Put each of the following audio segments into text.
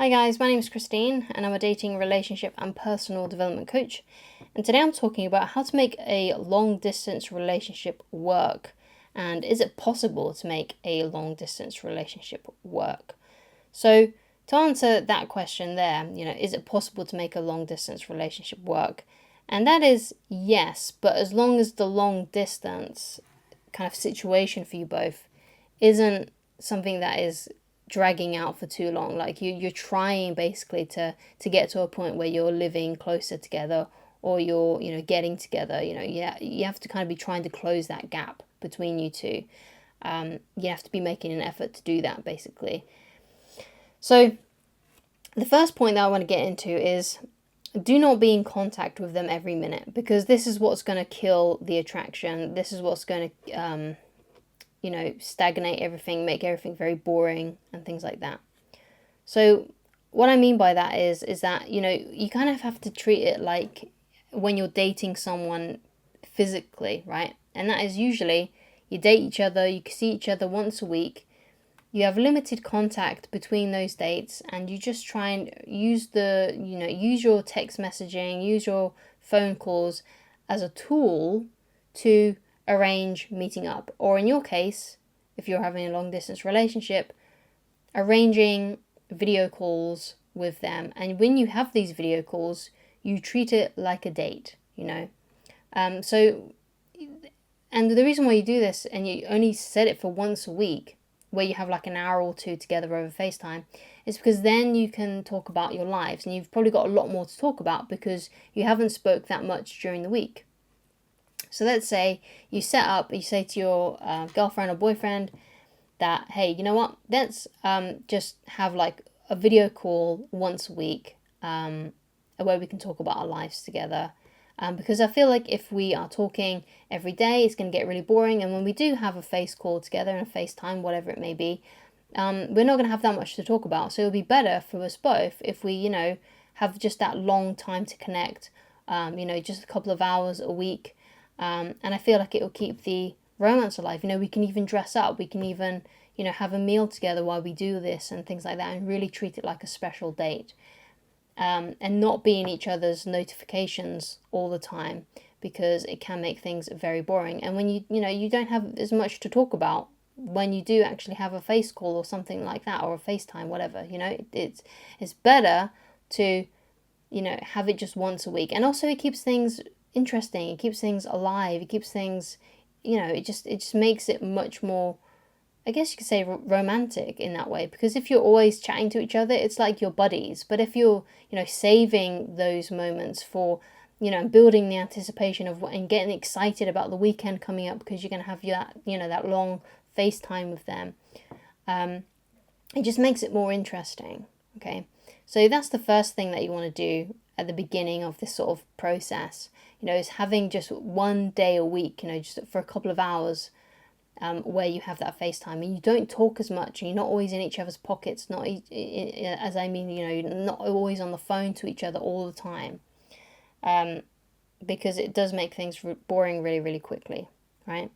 Hi guys, my name is Christine and I'm a dating, relationship and personal development coach. And today I'm talking about how to make a long distance relationship work. And is it possible to make a long distance relationship work? So to answer that question there, is it possible to make a long distance relationship work? And that is yes, but as long as the long distance kind of situation for you both isn't something that is dragging out for too long. Like you're trying basically to get to a point where you're living closer together, or you're getting together. You have to kind of be trying to close that gap between you two. You have to be making an effort to do that basically. So the first point that I want to get into is do not be in contact with them every minute, because this is what's going to kill the attraction. This is what's going to stagnate everything, make everything very boring and things like that. So what I mean by that is that, you kind of have to treat it like when you're dating someone physically, right? And that is usually you date each other, you see each other once a week, you have limited contact between those dates, and you just try and use your text messaging, use your phone calls as a tool to arrange meeting up. Or in your case, if you're having a long distance relationship, arranging video calls with them. And when you have these video calls, you treat it like a date, and the reason why you do this, and you only set it for once a week, where you have like an hour or two together over FaceTime, is because then you can talk about your lives, and you've probably got a lot more to talk about because you haven't spoke that much during the week. So let's say you say to your girlfriend or boyfriend that, hey, you know what, let's just have like a video call once a week where we can talk about our lives together. Because I feel like if we are talking every day, it's going to get really boring. And when we do have a face call together and a FaceTime, whatever it may be, we're not going to have that much to talk about. So it'll be better for us both if we, have just that long time to connect, just a couple of hours a week. And I feel like it will keep the romance alive. We can even dress up. We can even, have a meal together while we do this and things like that, and really treat it like a special date. And not be in each other's notifications all the time, because it can make things very boring. And when you don't have as much to talk about when you do actually have a face call or something like that, or a FaceTime, whatever, it's better to, have it just once a week. And also it keeps things interesting, it keeps things alive, it keeps things, it just makes it much more, I guess you could say, romantic in that way. Because if you're always chatting to each other, it's like you're buddies. But if you're, saving those moments for, building the anticipation of and getting excited about the weekend coming up because you're going to have that long FaceTime with them, it just makes it more interesting. Okay, so that's the first thing that you want to do at the beginning of this sort of process. Is having just one day a week, just for a couple of hours, where you have that FaceTime and you don't talk as much, and you're not always in each other's pockets, not always on the phone to each other all the time, because it does make things boring really, really quickly, right?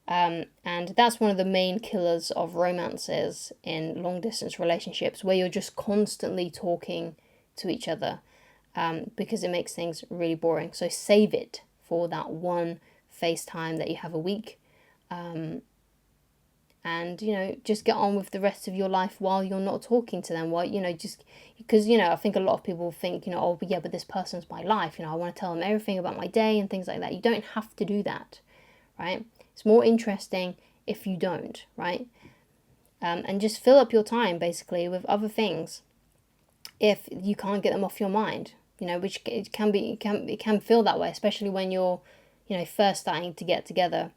And that's one of the main killers of romances in long distance relationships, where you're just constantly talking to each other, because it makes things really boring. So save it for that one FaceTime that you have a week. And just get on with the rest of your life while you're not talking to them, while just because I think a lot of people think, oh but yeah, but this person's my life, I want to tell them everything about my day and things like that. You don't have to do that, right? It's more interesting if you don't, right? And just fill up your time basically with other things if you can't get them off your mind, which it can feel that way, especially when you're first starting to get together.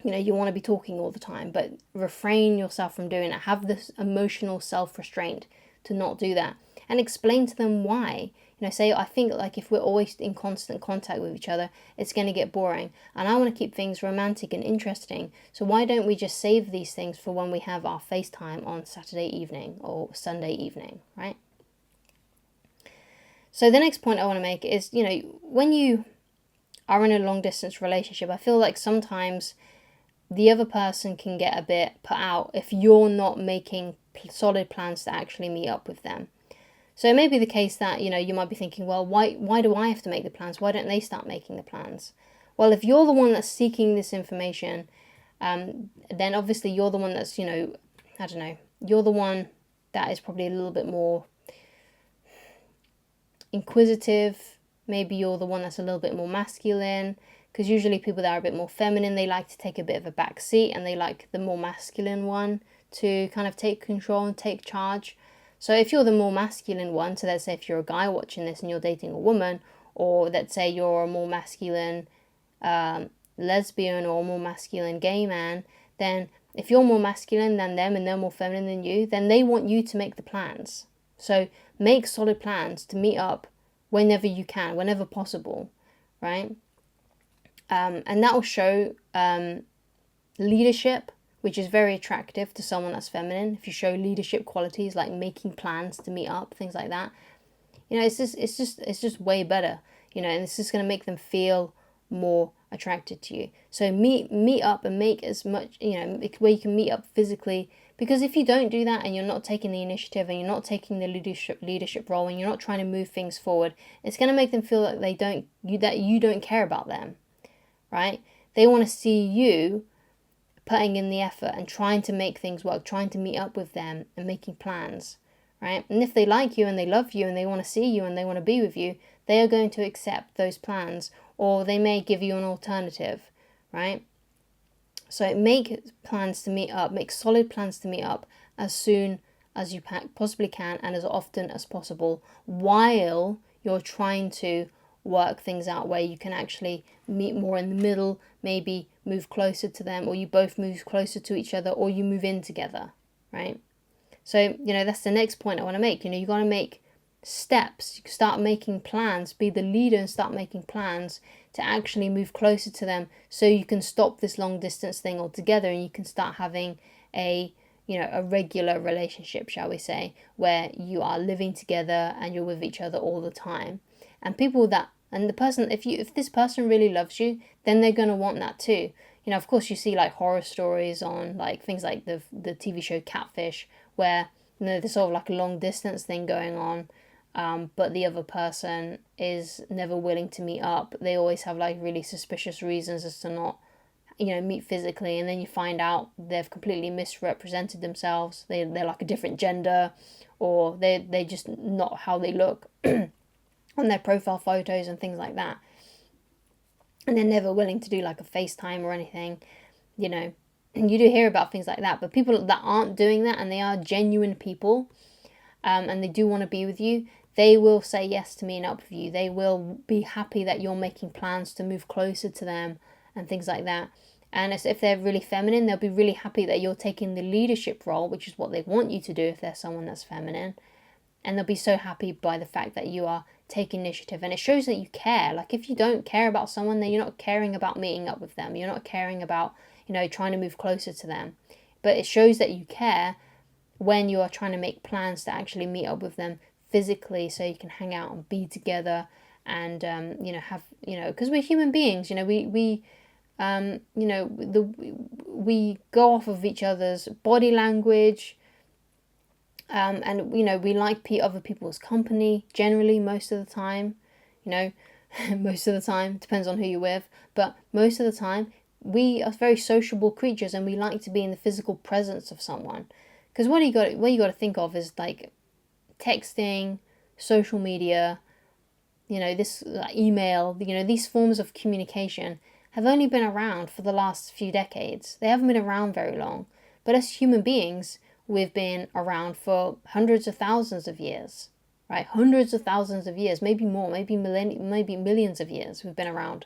You want to be talking all the time, but refrain yourself from doing it. Have this emotional self-restraint to not do that, and explain to them why. Say, I think like if we're always in constant contact with each other, it's going to get boring, and I want to keep things romantic and interesting. So why don't we just save these things for when we have our FaceTime on Saturday evening or Sunday evening, right? So the next point I want to make is, when you are in a long distance relationship, I feel like sometimes the other person can get a bit put out if you're not making solid plans to actually meet up with them. So it may be the case that, you might be thinking, well, why do I have to make the plans? Why don't they start making the plans? Well, if you're the one that's seeking this information, then obviously you're the one that's, I don't know, you're the one that is probably a little bit more inquisitive. Maybe you're the one that's a little bit more masculine, because usually people that are a bit more feminine, they like to take a bit of a back seat, and they like the more masculine one to kind of take control and take charge. So if you're the more masculine one, so let's say if you're a guy watching this and you're dating a woman, or let's say you're a more masculine lesbian or a more masculine gay man, then if you're more masculine than them and they're more feminine than you, then they want you to make the plans. So make solid plans to meet up whenever you can, whenever possible, right? And that will show leadership, which is very attractive to someone that's feminine. If you show leadership qualities like making plans to meet up, things like that, it's just way better, and it's just going to make them feel more attracted to you. So meet up and make as much, where you can meet up physically. Because if you don't do that and you're not taking the initiative and you're not taking the leadership role and you're not trying to move things forward, it's going to make them feel like that you don't care about them, right? They want to see you putting in the effort and trying to make things work, trying to meet up with them and making plans, right? And if they like you and they love you and they want to see you and they want to be with you, they are going to accept those plans, or they may give you an alternative, right? So make plans to meet up, make solid plans to meet up as soon as you possibly can and as often as possible, while you're trying to work things out where you can actually meet more in the middle, maybe move closer to them, or you both move closer to each other, or you move in together, right? So, that's the next point I want to make. You got to make steps. You start making plans, be the leader and start making plans to actually move closer to them, so you can stop this long distance thing altogether and you can start having a regular relationship, shall we say, where you are living together and you're with each other all the time. And the person, if this person really loves you, then they're going to want that too. Of course you see like horror stories on like things like the TV show Catfish, where there's sort of like a long distance thing going on, but the other person is never willing to meet up. They always have like really suspicious reasons as to not, meet physically, and then you find out they've completely misrepresented themselves. They're like a different gender, or they're just not how they look on their profile photos and things like that. And they're never willing to do like a FaceTime or anything, And you do hear about things like that, but people that aren't doing that and they are genuine people, and they do want to be with you, they will say yes to meeting up with you. They will be happy that you're making plans to move closer to them and things like that. And if they're really feminine, they'll be really happy that you're taking the leadership role, which is what they want you to do if they're someone that's feminine. And they'll be so happy by the fact that you are taking initiative. And it shows that you care. Like if you don't care about someone, then you're not caring about meeting up with them. You're not caring about, trying to move closer to them. But it shows that you care when you are trying to make plans to actually meet up with them physically, so you can hang out and be together and have, because we're human beings, we go off of each other's body language, and we like other people's company generally, most of the time, most of the time, depends on who you're with, but most of the time we are very sociable creatures and we like to be in the physical presence of someone. Because what you got to think of is like texting, social media, this email, these forms of communication have only been around for the last few decades. They haven't been around very long. But as human beings, we've been around for hundreds of thousands of years, right? Hundreds of thousands of years, maybe more, maybe millions of years we've been around.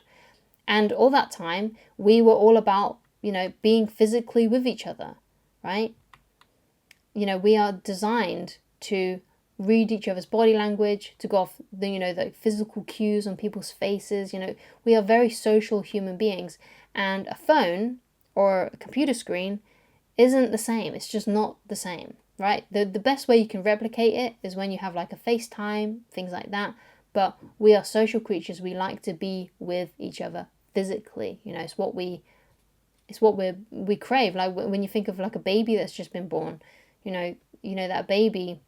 And all that time, we were all about, being physically with each other, right? We are designed to read each other's body language, to go off the physical cues on people's faces. We are very social human beings, and a phone or a computer screen isn't the same. It's just not the same, right? The best way you can replicate it is when you have like a FaceTime, things like that. But we are social creatures. We like to be with each other physically. It's what we crave. Like when you think of like a baby that's just been born, that baby,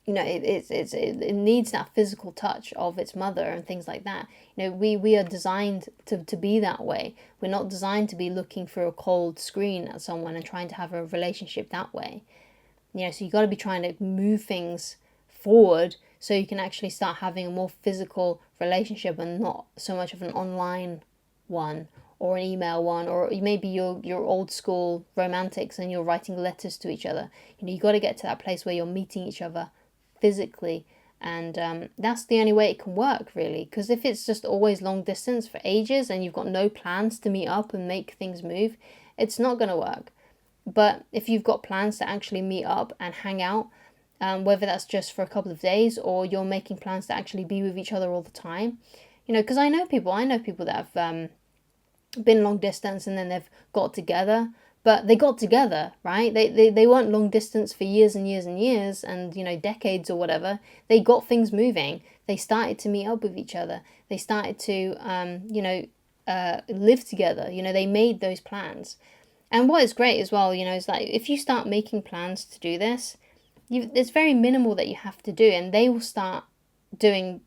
it needs that physical touch of its mother and things like that. We are designed to be that way. We're not designed to be looking through a cold screen at someone and trying to have a relationship that way. So you got to be trying to move things forward so you can actually start having a more physical relationship and not so much of an online one or an email one, or maybe you're old school romantics and you're writing letters to each other. You got to get to that place where you're meeting each other physically, and that's the only way it can work, really. Because if it's just always long distance for ages and you've got no plans to meet up and make things move, it's not going to work. But if you've got plans to actually meet up and hang out, whether that's just for a couple of days or you're making plans to actually be with each other all the time, because I know people that have been long distance and then they've got together. But they got together, right? They weren't long distance for years and years and years and, decades or whatever. They got things moving. They started to meet up with each other. They started to, live together. They made those plans. And what is great as well, is like if you start making plans to do this, there's very minimal that you have to do. And they will start doing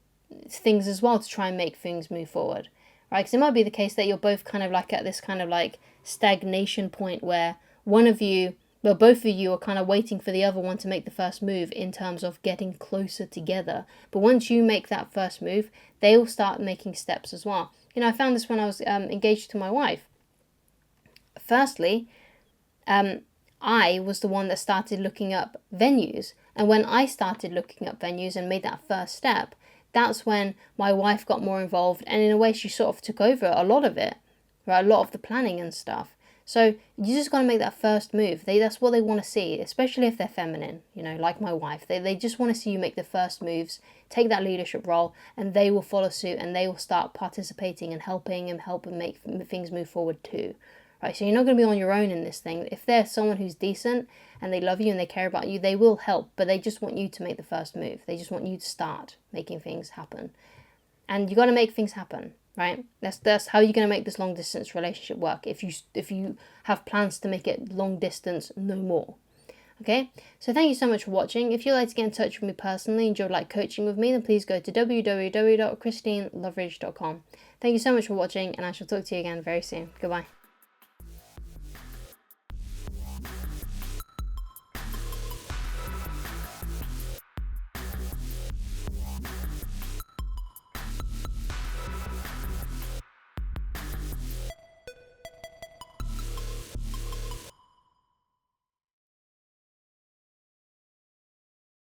things as well to try and make things move forward. Right? Because it might be the case that you're both kind of like at this kind of like stagnation point where both of you are kind of waiting for the other one to make the first move in terms of getting closer together. But once you make that first move, they will start making steps as well. I found this when I was engaged to my wife. Firstly, I was the one that started looking up venues. And when I started looking up venues and made that first step, that's when my wife got more involved, and in a way she sort of took over a lot of it, right? A lot of the planning and stuff. So you just got to make that first move. That's what they want to see, especially if they're feminine, like my wife. They just want to see you make the first moves, take that leadership role, and they will follow suit and they will start participating and helping make things move forward too. Right, so you're not going to be on your own in this thing. If they're someone who's decent and they love you and they care about you, they will help, but they just want you to make the first move. They just want you to start making things happen. And you got to make things happen, right? That's how you're going to make this long distance relationship work. If you have plans to make it long distance, no more. Okay, so thank you so much for watching. If you'd like to get in touch with me personally and you'd like coaching with me, then please go to www.christineloveridge.com. Thank you so much for watching, and I shall talk to you again very soon. Goodbye.